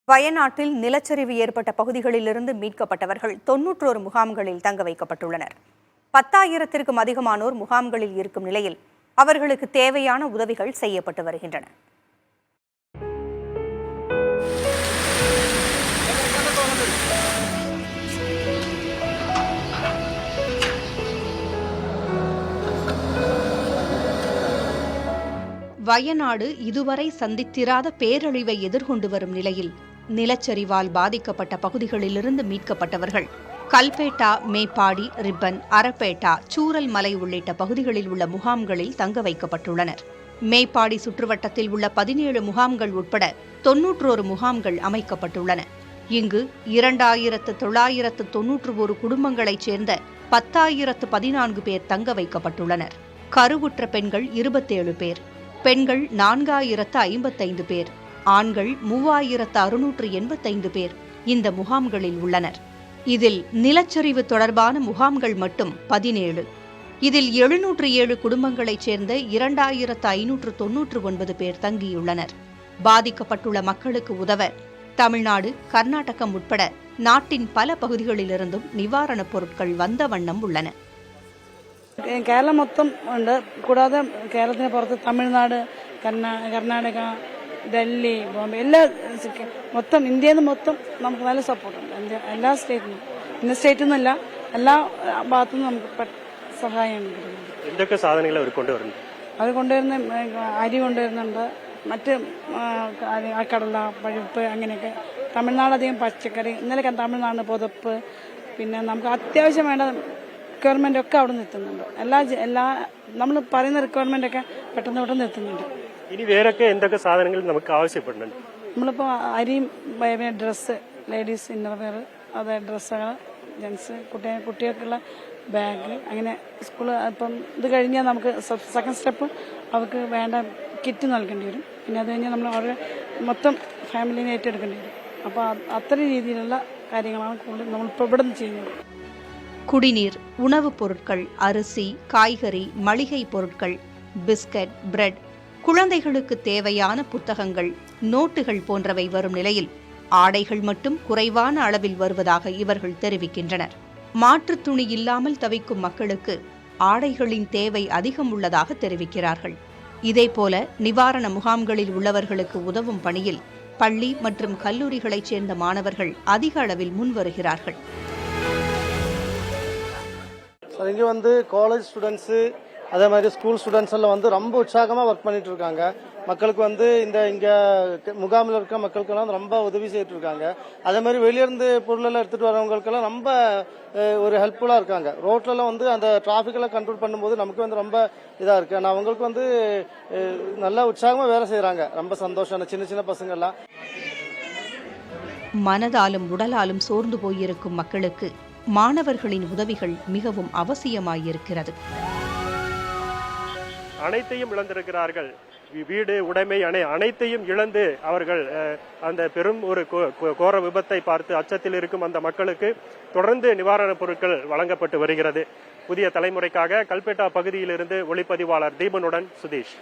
வயநாட்டில் நிலச்சரிவு ஏற்பட்ட பகுதிகளிலிருந்து மீட்கப்பட்டவர்கள் 91 முகாம்களில் தங்க வைக்கப்பட்டுள்ளனர். 10,000த்திற்கும் அதிகமானோர் முகாம்களில் இருக்கும் நிலையில் அவர்களுக்கு தேவையான உதவிகள் செய்யப்பட்டு வருகின்றன. வயநாடு இதுவரை சந்தித்திராத பேரழிவை எதிர்கொண்டு வரும் நிலையில் நிலச்சரிவால் பாதிக்கப்பட்ட பகுதிகளிலிருந்து மீட்கப்பட்டவர்கள் கல்பேட்டா, மேப்பாடி, ரிப்பன், அரப்பேட்டா, சூரல் மலை உள்ளிட்ட பகுதிகளில் உள்ள முகாம்களில் தங்க வைக்கப்பட்டுள்ளனர். மேப்பாடி சுற்றுவட்டத்தில் உள்ள 17 முகாம்கள் உட்பட 91 முகாம்கள் அமைக்கப்பட்டுள்ளன. இங்கு 2,991 குடும்பங்களைச் சேர்ந்த 10,014 பேர் தங்க வைக்கப்பட்டுள்ளனர். கருவுற்ற பெண்கள் 27 பேர், பெண்கள் 4,055 பேர், ஆண்கள் 3,685 பேர் இந்த முகாம்களில் உள்ளனர். இதில் நிலச்சரிவு தொடர்பான முகாம்கள் மட்டும் 17. இதில் 707 குடும்பங்களைச் சேர்ந்த 2,599 பேர் தங்கியுள்ளனர். பாதிக்கப்பட்டுள்ள மக்களுக்கு உதவ தமிழ்நாடு, கர்நாடகம் உட்பட நாட்டின் பல பகுதிகளிலிருந்தும் நிவாரணப் பொருட்கள் வந்த வண்ணம் உள்ளன. കേരളം മൊത്തം ഉണ്ട്. കൂടാതെ കേരളത്തിന് പുറത്ത് തമിഴ്നാട്, കർണാടക, ഡൽഹി, ബോംബെ എല്ലാ മൊത്തം ഇന്ത്യയിൽ നിന്ന് മൊത്തം നമുക്ക് നല്ല സപ്പോർട്ടുണ്ട്. എല്ലാ സ്റ്റേറ്റിനും, ഇന്ന സ്റ്റേറ്റിൽ നിന്നല്ല എല്ലാ ഭാഗത്തുനിന്നും നമുക്ക് സഹായം കിട്ടുന്നുണ്ട്. എന്തൊക്കെ സാധനങ്ങൾ അവർ കൊണ്ടുവരുന്നുണ്ട്? അവർ കൊണ്ടുവരുന്ന അരി കൊണ്ടുവരുന്നുണ്ട്, മറ്റ് കടല, പഴുപ്പ്, അങ്ങനെയൊക്കെ. തമിഴ്നാട് അധികം പച്ചക്കറി, ഇന്നലെ തമിഴ്നാട് പുതപ്പ്, പിന്നെ നമുക്ക് അത്യാവശ്യം വേണ്ട റിക്വയർമെന്റ് ഒക്കെ അവിടെ നിർത്തുന്നുണ്ട്. എല്ലാ നമ്മൾ പറയുന്ന റിക്വയർമെന്റ് ഒക്കെ പെട്ടെന്ന് പെട്ടെന്ന് നിർത്തുന്നുണ്ട്. ഇനി വേറൊക്കെ എന്തൊക്കെ സാധനങ്ങൾ നമുക്ക് ആവശ്യപ്പെടുന്നുണ്ട്? നമ്മളിപ്പോ അരിയും ഡ്രസ്സ്, ലേഡീസ് ഇന്നർവെയർ, അതായത് ഡ്രസ്സുകൾ, ജെൻസ്, കുട്ടികൾക്കുള്ള ബാഗ്, അങ്ങനെ സ്കൂള് ഇപ്പം ഇത് കഴിഞ്ഞാൽ നമുക്ക് സെക്കൻഡ് സ്റ്റെപ്പ് അവർക്ക് വേണ്ട കിറ്റ് നൽകേണ്ടി വരും. പിന്നെ അത് കഴിഞ്ഞാൽ നമ്മൾ അവരുടെ മൊത്തം ഫാമിലിനെ ഏറ്റെടുക്കേണ്ടി വരും. അപ്പോൾ അത്തരം രീതിയിലുള്ള കാര്യങ്ങളാണ് കൂടുതൽ നമ്മളിപ്പോൾ ഇവിടെ നിന്ന് ചെയ്യുന്നത്. குடிநீர், உணவுப் பொருட்கள், அரிசி, காய்கறி, மளிகை பொருட்கள், பிஸ்கட், பிரெட், குழந்தைகளுக்கு தேவையான புத்தகங்கள், நோட்டுகள் போன்றவை வரும் நிலையில் ஆடைகள் மட்டும் குறைவான அளவில் வருவதாக இவர்கள் தெரிவிக்கின்றனர். மாற்றுத் துணி இல்லாமல் தவிக்கும் மக்களுக்கு ஆடைகளின் தேவை அதிகம் உள்ளதாக தெரிவிக்கிறார்கள். இதேபோல நிவாரண முகாம்களில் உள்ளவர்களுக்கு உதவும் பணியில் பள்ளி மற்றும் கல்லூரிகளைச் சேர்ந்த மாணவர்கள் அதிக அளவில் முன்வருகிறார்கள். இங்கே காலேஜ் ஸ்டூடெண்ட்ஸு, அதே மாதிரி ஸ்கூல் ஸ்டூடெண்ட்ஸ் எல்லாம் ரொம்ப உற்சாகமாக ஒர்க் பண்ணிட்டு இருக்காங்க. மக்களுக்கு இங்கே முகாமில் இருக்க மக்களுக்கெல்லாம் ரொம்ப உதவி செய்துட்டு இருக்காங்க. அதே மாதிரி வெளியிருந்து பொருளெல்லாம் எடுத்துட்டு வரவங்களுக்கெல்லாம் ரொம்ப ஒரு ஹெல்ப்ஃபுல்லாக இருக்காங்க. ரோட்லலாம் அந்த டிராஃபிக்கெல்லாம் கண்ட்ரோல் பண்ணும்போது நமக்கு ரொம்ப இதாக இருக்கு. ஆனால் அவங்களுக்கு நல்லா உற்சாகமாக வேலை செய்கிறாங்க. ரொம்ப சந்தோஷம். சின்ன சின்ன பசங்கள்லாம் மனதாலும் உடலாலும் சோர்ந்து போயிருக்கும் மக்களுக்கு மாணவர்களின் உதவிகள் மிகவும் அவசியமாயிருக்கிறது. அனைத்தையும் இழந்திருக்கிறார்கள். வீடு, உடைமை அனைத்தையும் இழந்து அவர்கள் அந்த பெரும் ஒரு கோர விபத்தை பார்த்து அச்சத்தில் இருக்கும் அந்த மக்களுக்கு தொடர்ந்து நிவாரணப் பொருட்கள் வழங்கப்பட்டு வருகிறது. புதிய தலைமுறைக்காக கல்பேட்டா பகுதியிலிருந்து ஒளிப்பதிவாளர் தீபனுடன் சுதீஷ்.